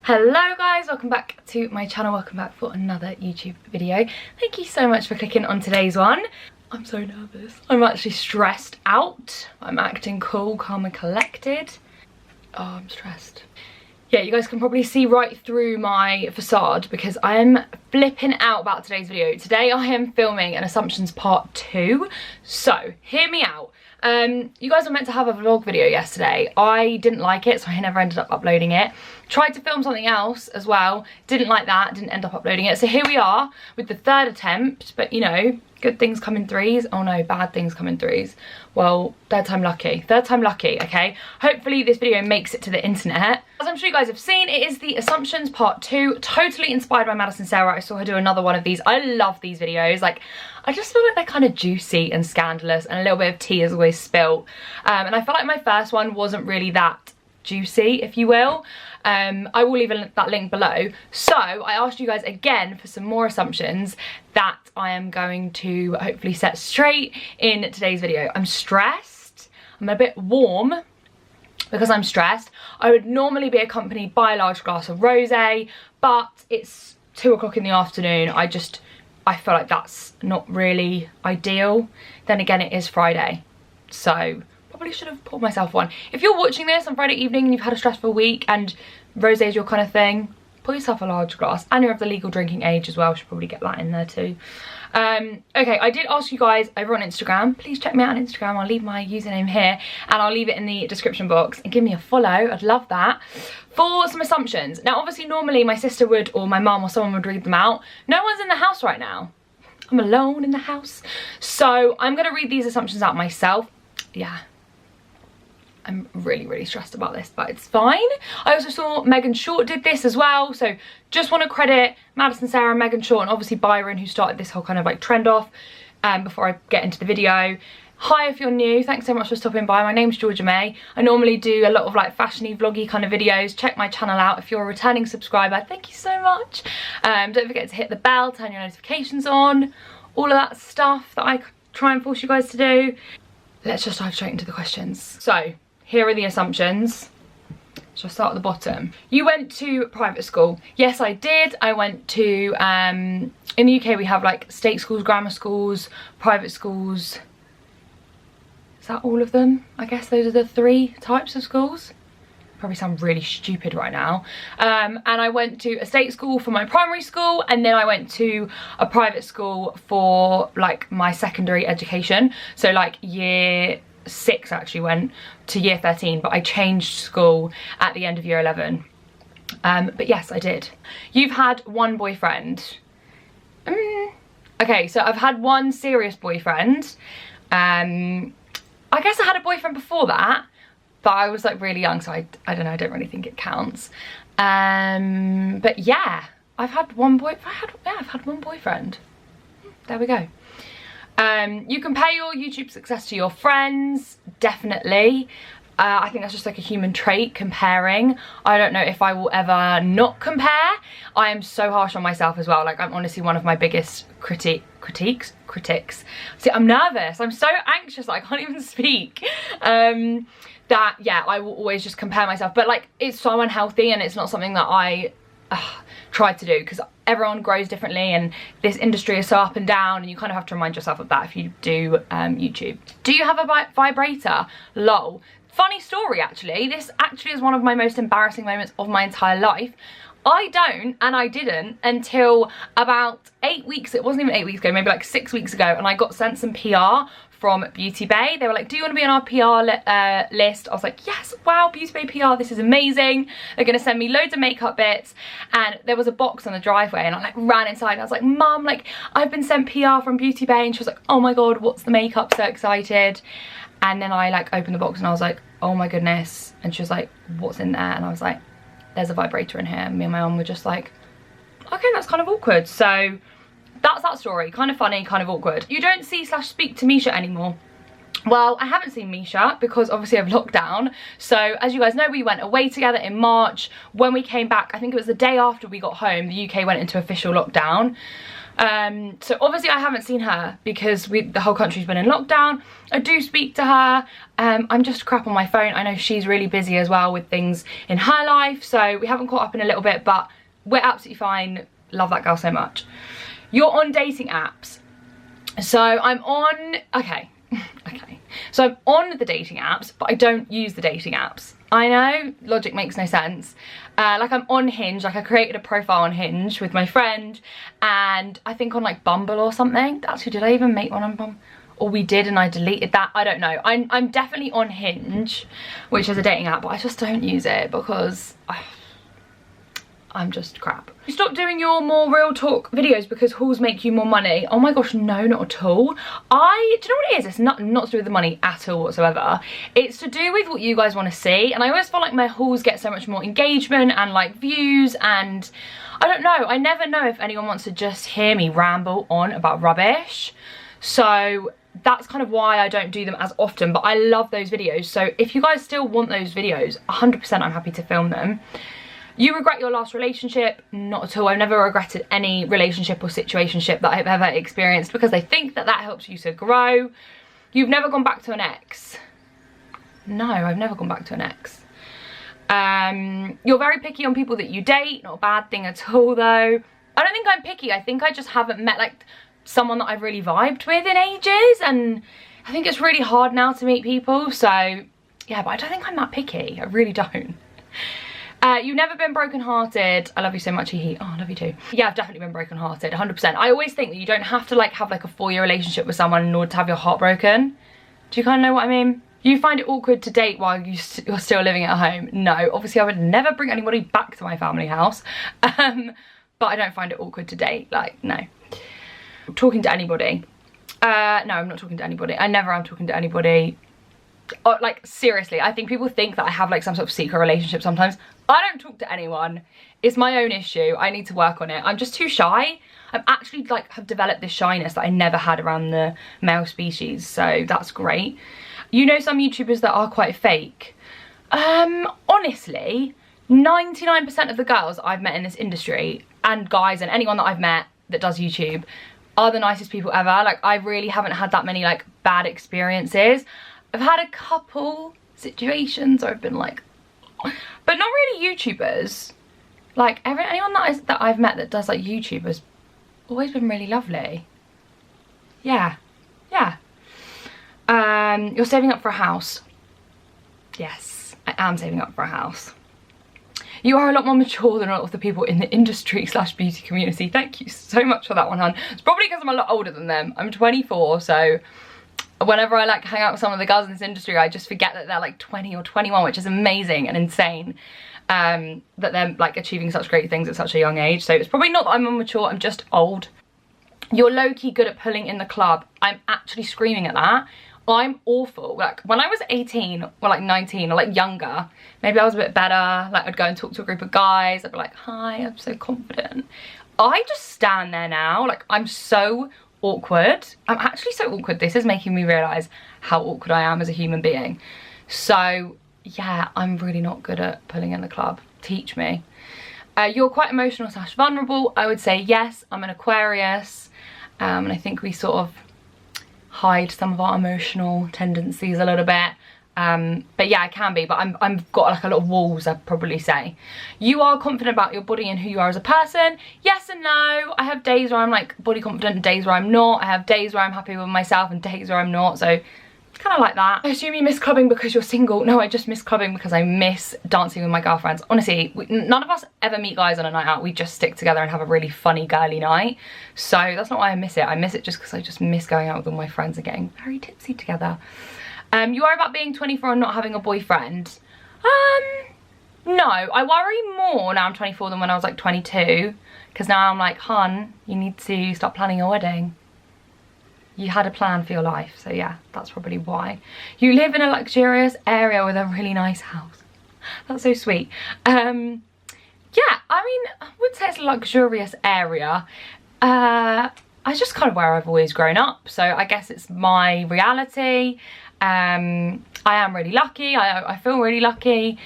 Hello guys, welcome back to my channel, welcome back for another YouTube video. Thank you so much for clicking on today's one. I'm so nervous. I'm actually stressed out. I'm acting cool, calm and collected. Oh, I'm stressed. Yeah, you guys can probably see right through my facade because I am flipping out about today's video. Today I am filming an Assumptions Part 2. So, hear me out. You guys were meant to have a vlog video yesterday. I didn't like it, so I never ended up uploading it. Tried to film something else as well. Didn't like that, didn't end up uploading it. So here we are with the third attempt, but you know, good things come in threes. Oh no, bad things come in threes. Well, third time lucky, okay? Hopefully this video makes it to the internet. As I'm sure you guys have seen, it is the Assumptions Part 2, totally inspired by Madison Sarah. I saw her do another one of these. I love these videos. Like, I just feel like they're kind of juicy and scandalous and a little bit of tea is always spilt. And I feel like my first one wasn't really that juicy, if you will. I will leave that link below. So I asked you guys again for some more assumptions that I am going to hopefully set straight in today's video. I'm stressed, I'm a bit warm because I'm stressed. I would normally be accompanied by a large glass of rosé, but it's 2 o'clock in the afternoon. I feel like that's not really ideal. Then again, it is Friday, so probably should have poured myself one. If you're watching this on Friday evening and you've had a stressful week and rosé is your kind of thing, pour yourself a large glass, and you're of the legal drinking age as well. Should probably get that in there too. Okay, I did ask you guys over on Instagram, please check me out on Instagram. I'll leave my username here and I'll leave it in the description box, and give me a follow, I'd love that, for some assumptions. Now obviously normally my sister would, or my mum or someone would read them out. No one's in the house right now. I'm alone in the house, so I'm gonna read these assumptions out myself. Yeah, I'm really stressed about this, but it's fine. I also saw Megan Short did this as well, so just want to credit Madison Sarah, Megan Short, and obviously Byron, who started this whole kind of like trend off, before I get into the video. Hi if you're new, thanks so much for stopping by. My name's Georgiamay. I normally do a lot of like fashiony vloggy kind of videos. Check my channel out if you're a returning subscriber. Thank you so much. Don't forget to hit the bell, turn your notifications on, all of that stuff that I try and force you guys to do. Let's just dive straight into the questions. So, here are the assumptions. Shall I start at the bottom? You went to private school. Yes, I did. I went to, in the UK we have like state schools, grammar schools, private schools. Is that all of them? I guess those are the 3 types of schools. Probably sound really stupid right now. And I went to a state school for my primary school, and then I went to a private school for like my secondary education. So like year 6 actually went to year 13, but I changed school at the end of year 11. But yes, I did. You've had 1 boyfriend. Okay, so I've had 1 serious boyfriend. I guess I had a boyfriend before that, but I was like really young, so I don't know, I don't really think it counts. But yeah, I've had 1 I've had 1 boyfriend. There we go. You compare your YouTube success to your friends, definitely. I think that's just like a human trait, comparing. I don't know if I will ever not compare. I am so harsh on myself as well. Like, I'm honestly one of my biggest critics. See, I'm nervous. I'm so anxious that I can't even speak. That, yeah, I will always just compare myself. But like, it's so unhealthy, and it's not something that I try to do, because everyone grows differently and this industry is so up and down, and you kind of have to remind yourself of that if you do YouTube. Do you have a vibrator? Lol. Funny story actually. This actually is one of my most embarrassing moments of my entire life. I don't, and I didn't until about 8 weeks, it wasn't even 8 weeks ago, maybe like 6 weeks ago, and I got sent some PR from Beauty Bay. They were like, do you want to be on our PR list? I was like, yes, wow, Beauty Bay PR, this is amazing. They're gonna send me loads of makeup bits. And there was a box on the driveway, and I like ran inside and I was like, Mum, like I've been sent PR from Beauty Bay. And she was like, oh my God, what's the makeup? So excited. And then I like opened the box and I was like, oh my goodness. And she was like, what's in there? And I was like, there's a vibrator in here. Me and my mum were just like, okay, that's kind of awkward. So that's that story. Kind of funny, kind of awkward. You don't see/speak to Misha anymore. Well, I haven't seen Misha because obviously of lockdown. So as you guys know, we went away together in March. When we came back, I think it was the day after we got home, the UK went into official lockdown. So obviously I haven't seen her because the whole country's been in lockdown. I do speak to her. I'm just crap on my phone. I know she's really busy as well with things in her life. So we haven't caught up in a little bit, but we're absolutely fine. Love that girl so much. You're on dating apps. So I'm on, okay. So I'm on the dating apps, but I don't use the dating apps. I know, logic makes no sense. Like I'm on Hinge, like I created a profile on Hinge with my friend, and I think on like Bumble or something. Actually, did I even make one on Bumble? Or we did and I deleted that, I don't know. I'm definitely on Hinge, which is a dating app, but I just don't use it because I'm just crap. Stop doing your more real talk videos because hauls make you more money. Oh my gosh, no, not at all. Do you know what it is? It's not to do with the money at all whatsoever. It's to do with what you guys want to see. And I always feel like my hauls get so much more engagement and like views, and I don't know. I never know if anyone wants to just hear me ramble on about rubbish. So that's kind of why I don't do them as often, but I love those videos. So if you guys still want those videos, 100% I'm happy to film them. You regret your last relationship? Not at all. I've never regretted any relationship or situationship that I've ever experienced because I think that that helps you to grow. You've never gone back to an ex? No, I've never gone back to an ex. You're very picky on people that you date. Not a bad thing at all though. I don't think I'm picky. I think I just haven't met like someone that I've really vibed with in ages, and I think it's really hard now to meet people. So yeah, but I don't think I'm that picky. I really don't. You've never been broken-hearted. I love you so much, hehe. Oh, I love you too. Yeah, I've definitely been broken-hearted, 100%. I always think that you don't have to like have like a 4-year relationship with someone in order to have your heart broken. Do you kind of know what I mean? You find it awkward to date while you're still living at home? No, obviously I would never bring anybody back to my family house. But I don't find it awkward to date, like, no. Talking to anybody. No, I'm not talking to anybody. I never am talking to anybody. Like, seriously, I think people think that I have like some sort of secret relationship sometimes. I don't talk to anyone. It's my own issue. I need to work on it. I'm just too shy. I'm actually like have developed this shyness that I never had around the male species, so that's great. You know some YouTubers that are quite fake. Honestly, 99% of the girls I've met in this industry, and guys and anyone that I've met that does YouTube, are the nicest people ever. Like, I really haven't had that many like bad experiences. I've had a couple situations where I've been like, but not really YouTubers. Like anyone that I've met that does like YouTube has always been really lovely. Yeah. You're saving up for a house. Yes, I am saving up for a house. You are a lot more mature than a lot of the people in the industry / beauty community. Thank you so much for that one, hun. It's probably because I'm a lot older than them. I'm 24, so whenever I like hang out with some of the girls in this industry, I just forget that they're like 20 or 21, which is amazing and insane. That they're like achieving such great things at such a young age. So it's probably not that I'm immature, I'm just old. You're low-key good at pulling in the club. I'm actually screaming at that. I'm awful. Like when I was 18 or like 19 or like younger, maybe I was a bit better. Like I'd go and talk to a group of guys. I'd be like, hi, I'm so confident. I just stand there now. Like I'm so awkward. I'm actually so awkward. This is making me realise how awkward I am as a human being. So yeah, I'm really not good at pulling in the club. Teach me. You're quite emotional / vulnerable. I would say yes. I'm an Aquarius, and I think we sort of hide some of our emotional tendencies a little bit. But yeah, I can be, but I've got like a lot of walls, I'd probably say. You are confident about your body and who you are as a person. Yes and no. I have days where I'm like body confident and days where I'm not. I have days where I'm happy with myself and days where I'm not. So it's kind of like that. I assume you miss clubbing because you're single. No, I just miss clubbing because I miss dancing with my girlfriends. Honestly, none of us ever meet guys on a night out. We just stick together and have a really funny girly night. So that's not why I miss it. I miss it just because I just miss going out with all my friends and getting very tipsy together. You worry about being 24 and not having a boyfriend. No, I worry more now I'm 24 than when I was like 22. Because now I'm like, hun, you need to start planning your wedding. You had a plan for your life, so yeah, that's probably why. You live in a luxurious area with a really nice house. That's so sweet. Yeah, I mean, I would say it's a luxurious area. It's just kind of where I've always grown up, so I guess it's my reality. I am really lucky. I feel really lucky.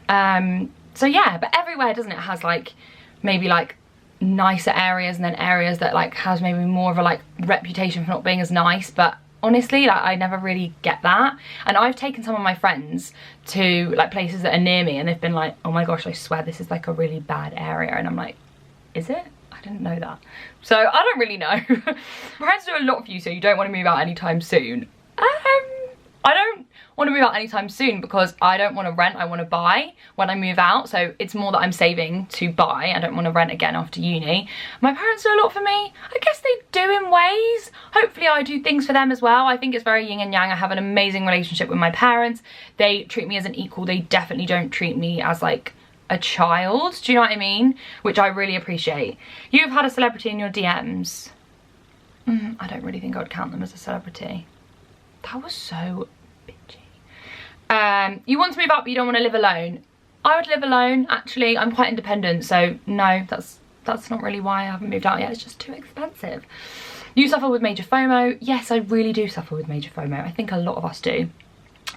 So yeah, but everywhere, doesn't it, has like maybe like nicer areas and then areas that like has maybe more of a like reputation for not being as nice. But honestly, like, I never really get that. And I've taken some of my friends to like places that are near me and they've been like, oh my gosh, I swear this is like a really bad area. And I'm like, is it? I didn't know that. So I don't really know. My friends do a lot for you, so you don't want to move out anytime soon. I don't want to move out anytime soon because I don't want to rent, I want to buy when I move out. So it's more that I'm saving to buy. I don't want to rent again after uni. My parents do a lot for me. I guess they do in ways. Hopefully I do things for them as well. I think it's very yin and yang. I have an amazing relationship with my parents. They treat me as an equal. They definitely don't treat me as like a child. Do you know what I mean? Which I really appreciate. You've had a celebrity in your DMs. I don't really think I would count them as a celebrity. That was so bitchy. You want to move out but you don't want to live alone. I would live alone, actually. I'm quite independent, so no, that's not really why I haven't moved out yet. It's just too expensive. You suffer with major FOMO. Yes, I really do suffer with major FOMO. I think a lot of us do.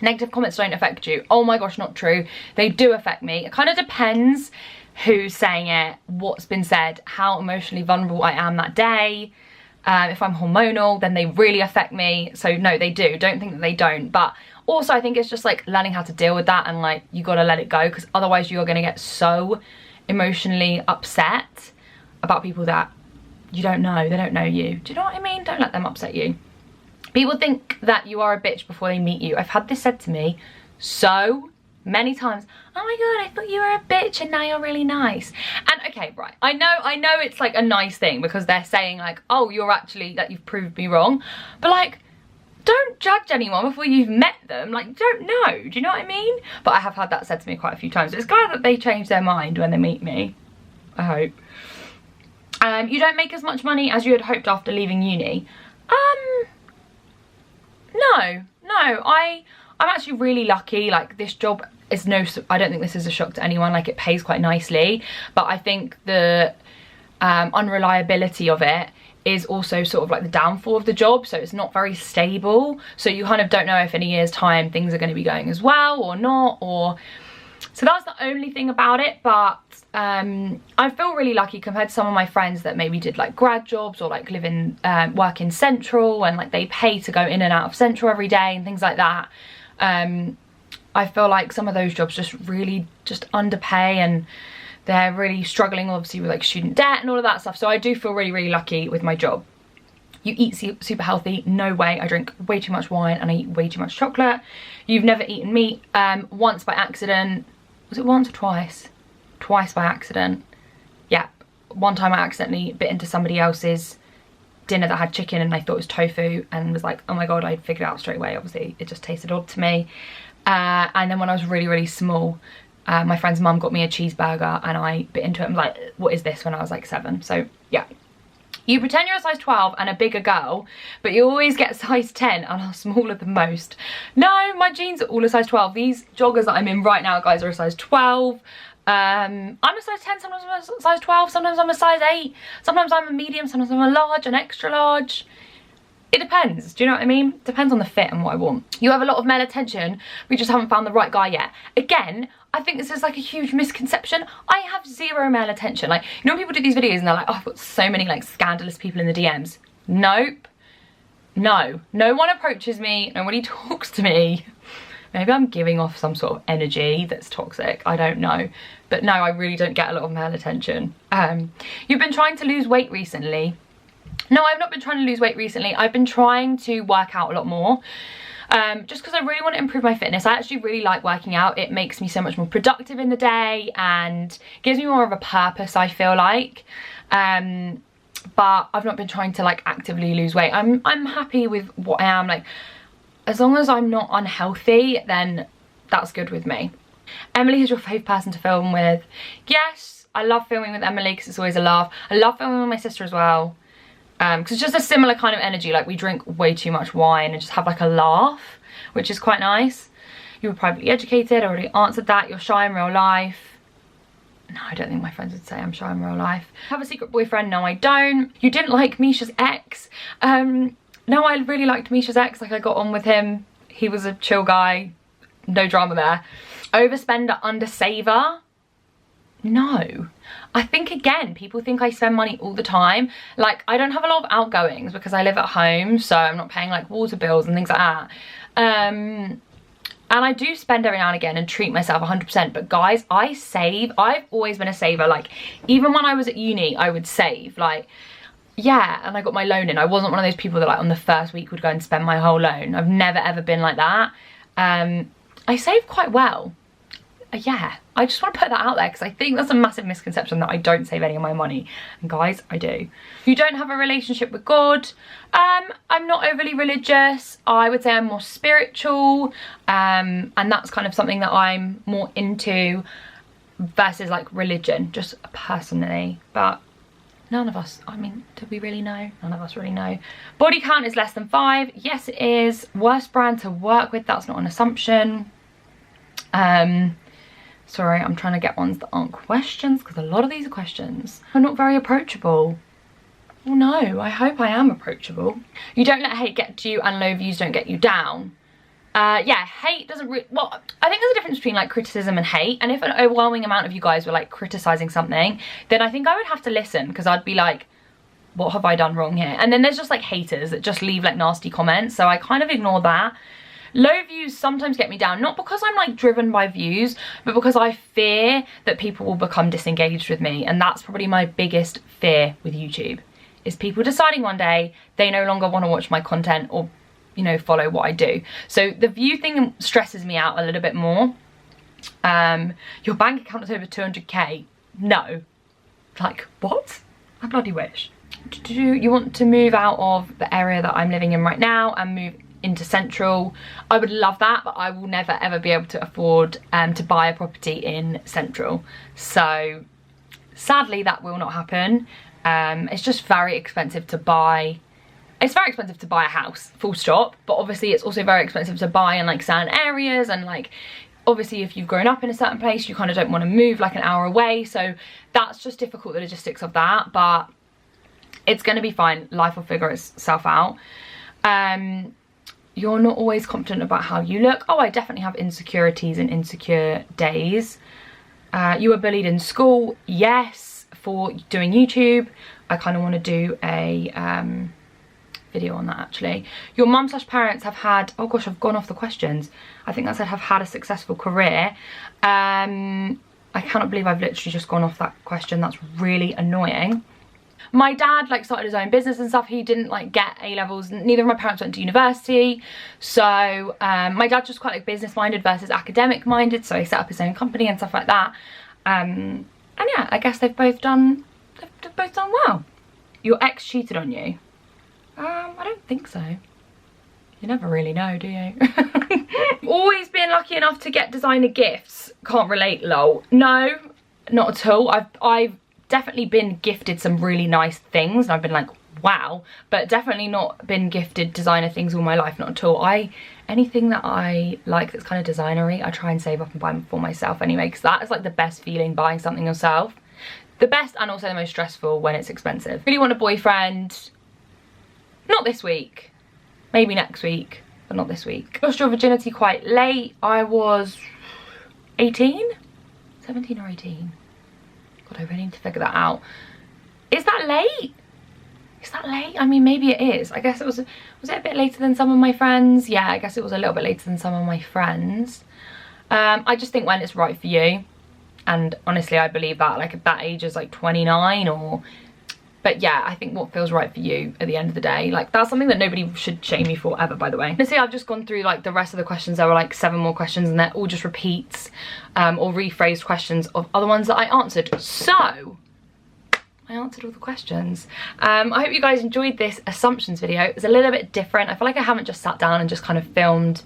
Negative comments don't affect you. Oh my gosh, not true. They do affect me. It kind of depends who's saying it, what's been said, how emotionally vulnerable I am that day. If I'm hormonal, then they really affect me. So no, they do. Don't think that they don't. But also I think it's just like learning how to deal with that, and like you gotta let it go, because otherwise you're gonna get so emotionally upset about people that you don't know. They don't know you. Do you know what I mean? Don't let them upset you. People think that you are a bitch before they meet you. I've had this said to me so many times. Oh my god, I thought you were a bitch and now you're really nice. And okay, right, I know it's like a nice thing because they're saying like, oh, you're actually, that you've proved me wrong. But like, don't judge anyone before you've met them. Like, don't know. Do you know what I mean? But I have had that said to me quite a few times. It's glad that they change their mind when they meet me. I hope. You don't make as much money as you had hoped after leaving uni. No, I'm actually really lucky. Like, this job is I don't think this is a shock to anyone. Like, it pays quite nicely, but I think the unreliability of it is also sort of like the downfall of the job. So it's not very stable, so you kind of don't know if in a year's time things are going to be going as well or not, or so that's the only thing about it. But I feel really lucky compared to some of my friends that maybe did like grad jobs or like live in work in Central, and like they pay to go in and out of Central every day and things like that. I feel like some of those jobs just really just underpay, and they're really struggling obviously with like student debt and all of that stuff. So I do feel really, really lucky with my job. You eat super healthy. No way. I drink way too much wine and I eat way too much chocolate. You've never eaten meat. Once by accident. Was it once or twice? Twice by accident. Yeah. One time I accidentally bit into somebody else's dinner that had chicken and I thought it was tofu, and was like, oh my god, I figured it out straight away. Obviously it just tasted odd to me. And then when I was really, really small, my friend's mum got me a cheeseburger and I bit into it and was like, what is this, when I was like 7. So yeah. You pretend you're a size 12 and a bigger girl, but you always get size 10 and are smaller than most. No, my jeans are all a size 12. These joggers that I'm in right now, guys, are a size 12. I'm a size 10, sometimes I'm a size 12, sometimes I'm a size 8, sometimes I'm a medium, sometimes I'm a large, an extra large. It depends, do you know what I mean? Depends on the fit and what I want. You have a lot of male attention, we just haven't found the right guy yet. Again, I think this is like a huge misconception. I have zero male attention. Like, you know when people do these videos and they're like, oh, I've got so many like scandalous people in the DMs. Nope. No. No one approaches me, nobody talks to me. Maybe I'm giving off some sort of energy that's toxic, I don't know. But no, I really don't get a lot of male attention. You've been trying to lose weight recently. No, I've not been trying to lose weight recently. I've been trying to work out a lot more. Just because I really want to improve my fitness. I actually really like working out. It makes me so much more productive in the day and gives me more of a purpose, I feel like. But I've not been trying to like actively lose weight. I'm happy with what I am. Like, as long as I'm not unhealthy, then that's good with me. Emily is your favourite person to film with. Yes, I love filming with Emily because it's always a laugh. I love filming with my sister as well. Because it's just a similar kind of energy. Like, we drink way too much wine and just have like a laugh, which is quite nice. You were privately educated, I already answered that. You're shy in real life. No, I don't think my friends would say I'm shy in real life. Have a secret boyfriend? No, I don't. You didn't like Misha's ex? No, I really liked Misha's ex. Like, I got on with him. he was a chill guy, no drama there. Overspender, undersaver? No. I think, again, people think I spend money all the time. Like, I don't have a lot of outgoings because I live at home, so I'm not paying like water bills and things like that. And I do spend every now and again and treat myself 100%, but guys, I save. I've always been a saver. Like, even when I was at uni, I would save. Like, yeah, and I got my loan in. I wasn't one of those people that like on the first week would go and spend my whole loan. I've never ever been like that. I save quite well. Yeah, I just want to put that out there because I think that's a massive misconception that I don't save any of my money. And guys, I do. If you don't have a relationship with God, I'm not overly religious. I would say I'm more spiritual, and that's kind of something that I'm more into versus like religion, just personally. But none of us, I mean, do we really know? None of us really know. Body count is less than 5. Yes, it is. Worst brand to work with, that's not an assumption. Sorry, I'm trying to get ones that aren't questions because a lot of these are questions. I'm not very approachable. Well, no, I hope I am approachable. You don't let hate get to you and low views don't get you down. Yeah, hate doesn't well, I think there's a difference between like criticism and hate, and if an overwhelming amount of you guys were like criticizing something, then I think I would have to listen because I'd be like, what have I done wrong here? And then there's just like haters that just leave like nasty comments, so I kind of ignore that. Low views sometimes get me down, not because I'm like driven by views, but because I fear that people will become disengaged with me, and that's probably my biggest fear with YouTube, is people deciding one day they no longer want to watch my content or, you know, follow what I do. So the view thing stresses me out a little bit more. Your bank account is over 200k. No. Like, what? I bloody wish. Do you want to move out of the area that I'm living in right now and move into Central? I would love that, but I will never ever be able to afford to buy a property in Central. So sadly that will not happen. It's just very expensive to buy. It's very expensive to buy a house, full stop, but obviously it's also very expensive to buy in like certain areas, and like obviously if you've grown up in a certain place you kind of don't want to move like an hour away, so that's just difficult, the logistics of that, but it's going to be fine. Life will figure itself out. You're not always confident about how you look. Oh, I definitely have insecurities and insecure days. You were bullied in school. Yes. For doing YouTube, I kind of want to do a video on that actually. Your mum / parents have had, oh gosh, I've gone off the questions. I think that said have had a successful career. I cannot believe I've literally just gone off that question. That's really annoying. My dad like started his own business and stuff. He didn't like get A-levels. Neither of my parents went to university. So my dad's just quite like business minded versus academic minded. So he set up his own company and stuff like that. And yeah, I guess they've both done well. Your ex cheated on you? I don't think so. You never really know, do you? Always been lucky enough to get designer gifts. Can't relate, lol. No, not at all. I've definitely been gifted some really nice things and I've been like, wow, but definitely not been gifted designer things all my life, not at all. Anything that I like that's kind of designery, I try and save up and buy for myself anyway, because that is like the best feeling, buying something yourself. The best and also the most stressful when it's expensive. Really want a boyfriend. Not this week. Maybe next week, but not this week. Lost your virginity quite late. I was 18? 17 or 18? God, I really need to figure that out. Is that late? Is that late? I mean, maybe it is. I guess it was it a bit later than some of my friends? Yeah, I guess it was a little bit later than some of my friends. I just think when it's right for you. And honestly, I believe that, like, at that age is like 29 or... But yeah, I think what feels right for you at the end of the day. Like, that's something that nobody should shame you for ever, by the way. Let's see, I've just gone through like the rest of the questions. There were like 7 more questions and they're all just repeats or rephrased questions of other ones that I answered. So, I answered all the questions. I hope you guys enjoyed this assumptions video. It was a little bit different. I feel like I haven't just sat down and just kind of filmed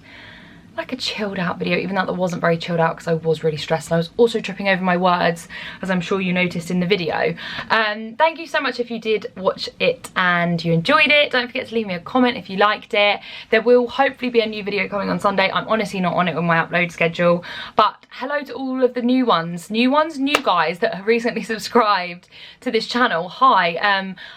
like a chilled out video, even though that wasn't very chilled out because I was really stressed and I was also tripping over my words, as I'm sure you noticed in the video. Thank you so much if you did watch it and you enjoyed it. Don't forget to leave me a comment if you liked it. There will hopefully be a new video coming on Sunday. I'm honestly not on it with my upload schedule, but hello to all of the new guys that have recently subscribed to this channel. Hi.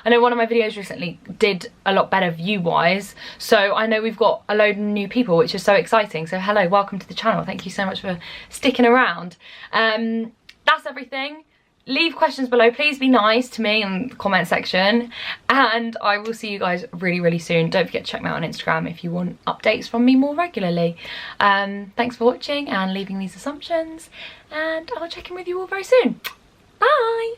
I know one of my videos recently did a lot better view wise, so I know we've got a load of new people, which is so exciting. So hello, welcome to the channel. Thank you so much for sticking around. That's everything. Leave questions below. Please be nice to me in the comment section, and I will see you guys really, really soon. Don't forget to check me out on Instagram if you want updates from me more regularly. Thanks for watching and leaving these assumptions, and I'll check in with you all very soon. Bye.